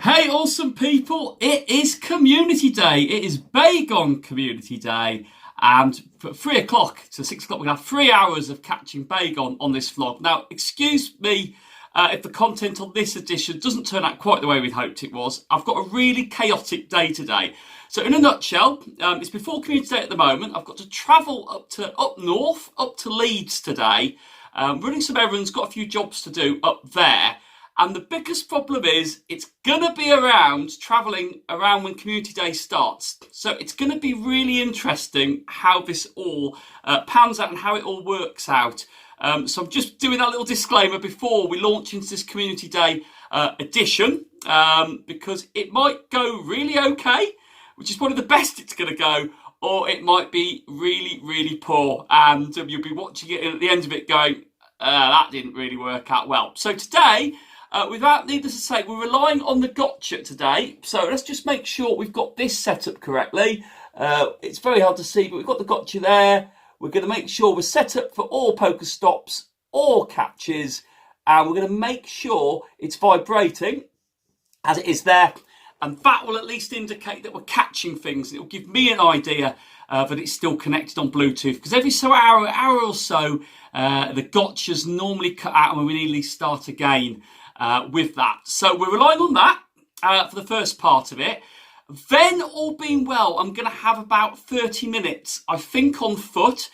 Hey, awesome people! It is Community Day. It is Bagon Community Day. And for 3 o'clock to 6 o'clock, we're going to have 3 hours of catching Bagon on this vlog. Now, excuse me if the content on this edition doesn't turn out quite the way we'd hoped it was. I've got a really chaotic day today. So in a nutshell, it's before Community Day at the moment. I've got to travel up north, up to Leeds today. Running some errands, got a few jobs to do up there. And the biggest problem is it's going to be travelling around when Community Day starts. So it's going to be really interesting how this all pans out and how it all works out. So I'm just doing that little disclaimer before we launch into this Community Day edition, because it might go really okay, which is probably the best it's going to go, or it might be really, really poor. And you'll be watching it and at the end of it going, that didn't really work out well. So today, without needless to say, we're relying on the gotcha today. So let's just make sure we've got this set up correctly. It's very hard to see, but we've got the gotcha there. We're going to make sure we're set up for all Pokestops, all catches, and we're going to make sure it's vibrating as it is there. And that will at least indicate that we're catching things. It will give me an idea that it's still connected on Bluetooth. Because every hour or so, the gotchas normally cut out and we nearly start again with that. So we're relying on that for the first part of it. Then, all being well, I'm going to have about 30 minutes, I think, on foot.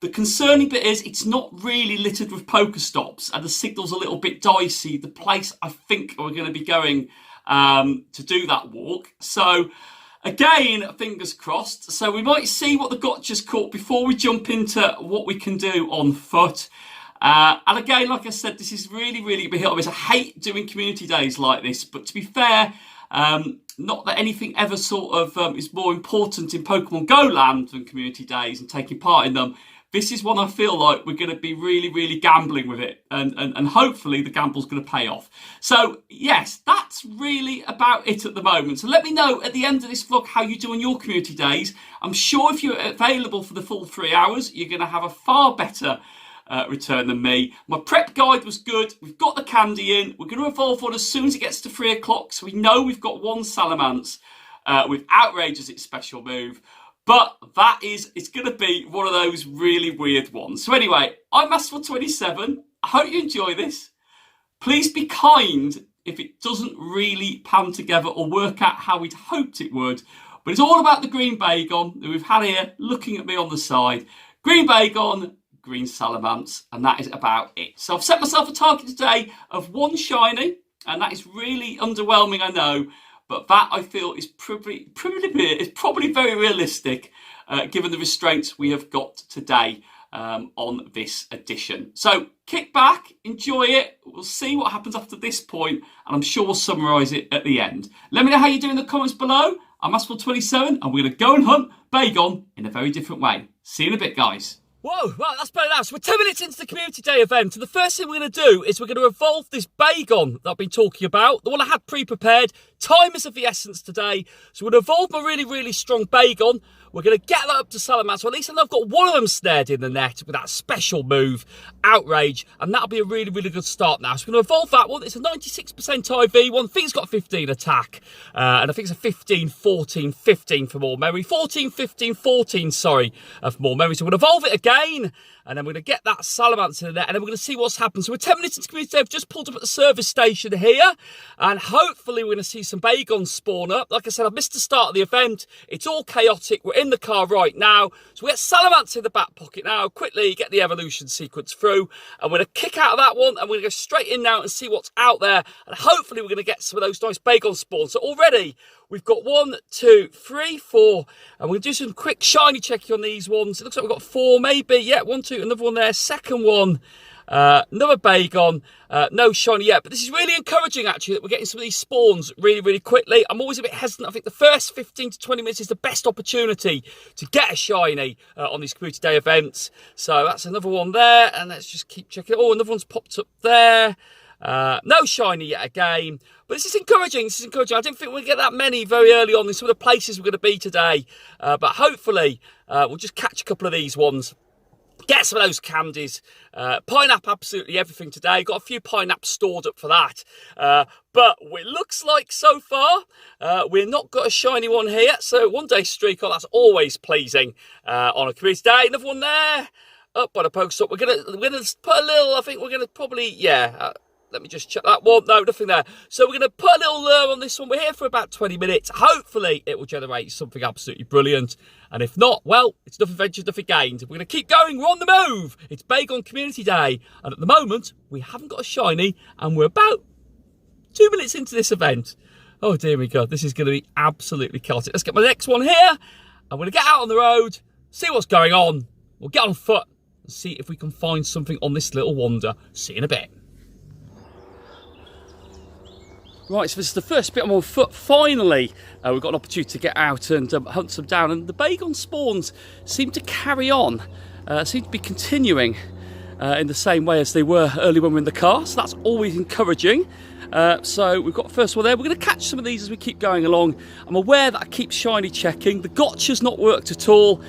The concerning bit is it's not really littered with Pokestops and the signal's a little bit dicey. The place I think we're going to be going to do that walk. So again, fingers crossed. So we might see what the gotcha's caught before we jump into what we can do on foot. And again, like I said, this is really, really a bit hit or miss. I hate doing community days like this, but to be fair, not that anything ever sort of is more important in Pokemon Go land than community days and taking part in them. This is one I feel like we're going to be really, really gambling with it. And hopefully the gamble's going to pay off. So, yes, that's really about it at the moment. So let me know at the end of this vlog how you do on your community days. I'm sure if you're available for the full 3 hours, you're going to have a far better return than me. My prep guide was good. We've got the candy in. We're going to evolve one as soon as it gets to 3 o'clock. So we know we've got one Salamance with Outrage as its special move. But it's going to be one of those really weird ones. So anyway, I'm Masterful27. I hope you enjoy this. Please be kind if it doesn't really pan together or work out how we'd hoped it would. But it's all about the green Bagon that we've had here looking at me on the side. Green Bagon, green Salamance, and that is about it. So I've set myself a target today of one shiny, and that is really underwhelming, I know. But that, I feel, is probably very realistic, given the restraints we have got today on this edition. So kick back, enjoy it. We'll see what happens after this point, and I'm sure we'll summarise it at the end. Let me know how you do in the comments below. I'm Masterful27, and we're going to go and hunt Bagon in a very different way. See you in a bit, guys. Whoa, right, that's better now. So we're 10 minutes into the Community Day event, and the first thing we're going to do is we're going to evolve this Bagon that I've been talking about, the one I had pre-prepared. Time is of the essence today, so we're going to evolve my really, really strong Bagon. We're going to get that up to Salamance, so at least I know I've got one of them snared in the net with that special move, Outrage, and that'll be a really, really good start now. So we're going to evolve that one. It's a 96% IV one. I think it's got 15 attack, and I think it's a 15, 14, 15 for more memory. 14, 15, 14, sorry, for more memory. So we're going to evolve it again, and then we're going to get that Salamance in the net, and then we're going to see what's happened. So we're 10 minutes into Community Day. I've just pulled up at the service station here, and hopefully we're going to see some Bagons spawn up. Like I said, I've missed the start of the event. It's all chaotic. We're in the car right now. So we get Salamance in the back pocket now. Quickly get the evolution sequence through, and we're going to kick out of that one, and we're going to go straight in now and see what's out there, and hopefully we're going to get some of those nice Bagon spawns. So already we've got 1, 2, 3, 4, and we'll do some quick shiny checking on these ones. It looks like we've got 4 maybe. Yeah, 1, 2, another one there. Second one. Another Bagon, no shiny yet, but this is really encouraging actually that we're getting some of these spawns really, really quickly. I'm always a bit hesitant. I think the first 15 to 20 minutes is the best opportunity to get a shiny on these Community Day events. So that's another one there, and let's just keep checking. Oh, another one's popped up there. No shiny yet again, but this is encouraging. I didn't think we'd get that many very early on in some of the places we're going to be today, but hopefully we'll just catch a couple of these ones. Get some of those candies. Pineapple, absolutely everything today. Got a few pineapples stored up for that. But it looks like so far we're not got a shiny one here. So 1 day streak, that's always pleasing on a community day. Another one there. Up by the post up. We're gonna put a little. I think we're gonna probably let me just check that one. No, nothing there. So we're going to put a little lure on this one. We're here for about 20 minutes. Hopefully, it will generate something absolutely brilliant. And if not, well, it's nothing ventured, nothing gained. We're going to keep going. We're on the move. It's Bagon Community Day. And at the moment, we haven't got a shiny. And we're about 2 minutes into this event. Oh, dear me God. This is going to be absolutely chaotic. Let's get my next one here. I'm going to get out on the road, see what's going on. We'll get on foot and see if we can find something on this little wander. See you in a bit. Right, so this is the first bit I'm on foot. Finally, we've got an opportunity to get out and hunt some down. And the Bagon spawns seem to carry on, seem to be continuing in the same way as they were earlier when we were in the car. So that's always encouraging. So we've got the first one there. We're going to catch some of these as we keep going along. I'm aware that I keep shiny checking. The gotcha's not worked at all.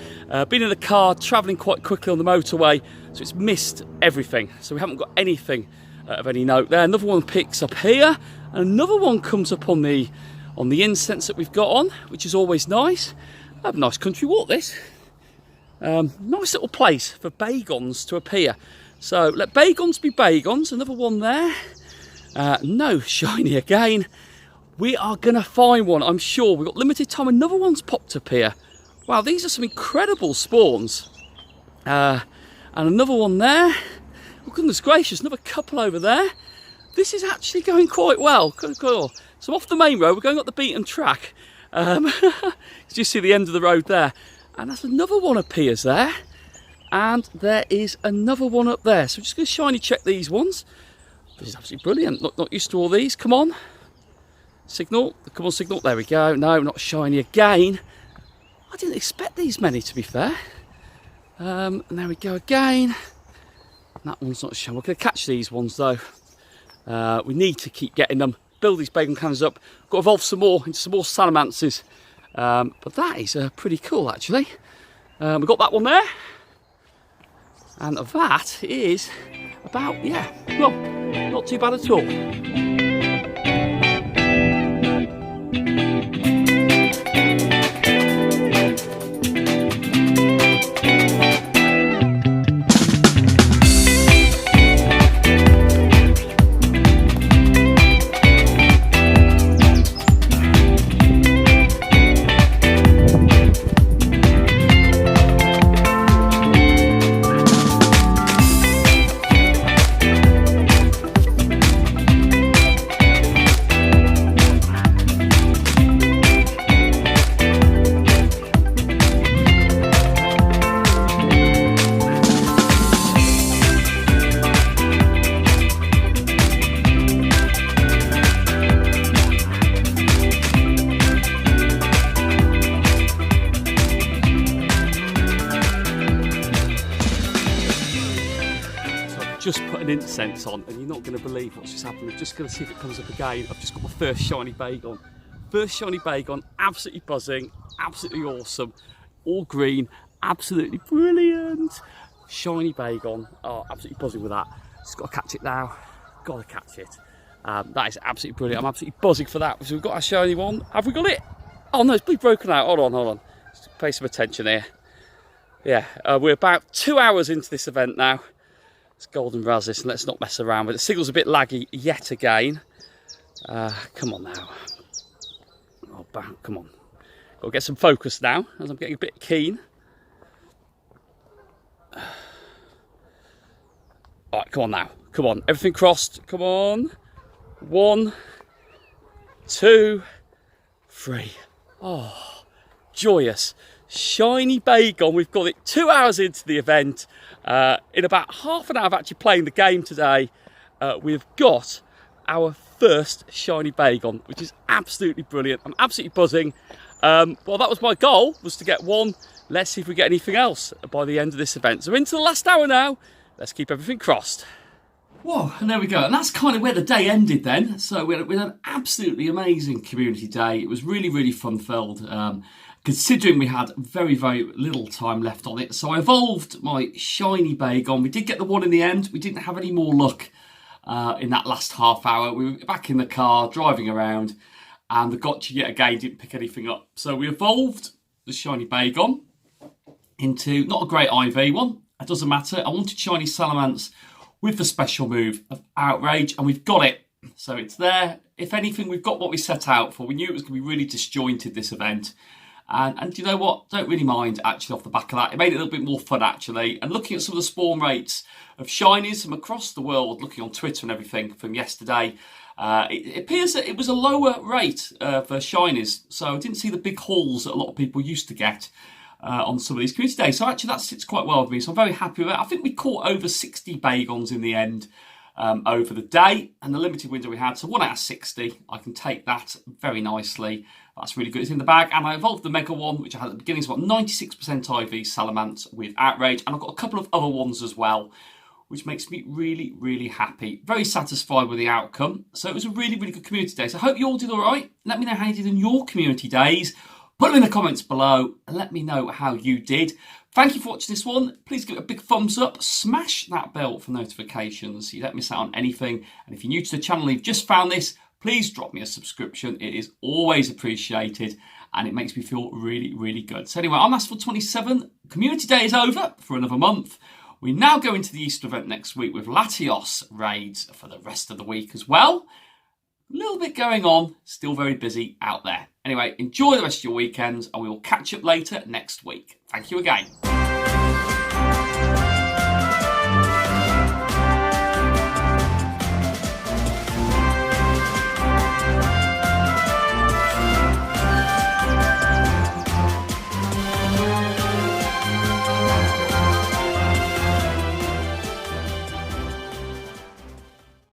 Been in the car, travelling quite quickly on the motorway, so it's missed everything. So we haven't got anything of any note there. Another one picks up here. And another one comes up on the incense that we've got on, which is always nice. I have a nice country walk, this. Nice little place for Bagons to appear. So let Bagons be Bagons. Another one there. No shiny again. We are going to find one, I'm sure. We've got limited time. Another one's popped up here. Wow, these are some incredible spawns. And another one there. Oh, goodness gracious, another couple over there. This is actually going quite well. Cool. So off the main road, we're going up the beaten track. You see the end of the road there. And that's another one appears there. And there is another one up there. So we're just going to shiny check these ones. This is absolutely brilliant. Not used to all these. Come on. Signal. Come on, signal. There we go. No, not shiny again. I didn't expect these many, to be fair. And there we go again. That one's not shiny. We're going to catch these ones, though. We need to keep getting them, build these Bagon cannons up. Got to evolve some more into some more Salamances. But that is pretty cool, actually. We've got that one there. And that is about, well, not too bad at all. Just put an incense on and you're not going to believe what's just happened. I'm just going to see if it comes up again. I've just got my first shiny Bagon. First shiny Bagon, absolutely buzzing, absolutely awesome. All green, absolutely brilliant. Shiny Bagon, oh, absolutely buzzing with that. Just got to catch it now. Got to catch it. That is absolutely brilliant. I'm absolutely buzzing for that. So we've got our shiny one. Have we got it? Oh no, it's been broken out. Hold on. Just pay some attention here. Yeah, we're about 2 hours into this event now. It's golden Razis, and let's not mess around with it. The signal's a bit laggy yet again. Come on now. Oh, bang, come on. Got to get some focus now, as I'm getting a bit keen. All right, come on now. Come on, everything crossed. Come on. 1, 2, 3. Oh, joyous. Shiny Bagon. We've got it 2 hours into the event. In about half an hour of actually playing the game today, we've got our first shiny Bagon, which is absolutely brilliant. I'm absolutely buzzing. Well, that was my goal, was to get one. Let's see if we get anything else by the end of this event. So into the last hour now. Let's keep everything crossed. Whoa, and there we go. And that's kind of where the day ended then. So we had an absolutely amazing community day. It was really, really fun-filled, considering we had very, very little time left on it. So I evolved my shiny Bagon. We did get the one in the end. We didn't have any more luck in that last half hour. We were back in the car, driving around, and the gotcha yet again didn't pick anything up. So we evolved the shiny Bagon into not a great IV one. It doesn't matter. I wanted Shiny Salamance with the special move of Outrage, and we've got it. So it's there. If anything, we've got what we set out for. We knew it was going to be really disjointed, this event. And you know what? Don't really mind, actually, off the back of that. It made it a little bit more fun, actually. And looking at some of the spawn rates of shinies from across the world, looking on Twitter and everything from yesterday, it appears that it was a lower rate for shinies. So I didn't see the big hauls that a lot of people used to get on some of these community days. So actually that sits quite well with me. So I'm very happy with it. I think we caught over 60 Bagons in the end over the day and the limited window we had. So 1 out of 60. I can take that very nicely. That's really good. It's in the bag. And I evolved the Mega one, which I had at the beginning. So I've got 96% IV Salamance with Outrage. And I've got a couple of other ones as well, which makes me really, really happy. Very satisfied with the outcome. So it was a really, really good community day. So I hope you all did all right. Let me know how you did in your community days. Put them in the comments below and let me know how you did. Thank you for watching this one. Please give it a big thumbs up. Smash that bell for notifications so you don't miss out on anything. And if you're new to the channel and you've just found this, please drop me a subscription. It is always appreciated and it makes me feel really, really good. So anyway, I'm Asphalt27. Community day is over for another month. We now go into the Easter event next week with Latios raids for the rest of the week as well. A little bit going on, still very busy out there. Anyway, enjoy the rest of your weekends and we will catch up later next week. Thank you again.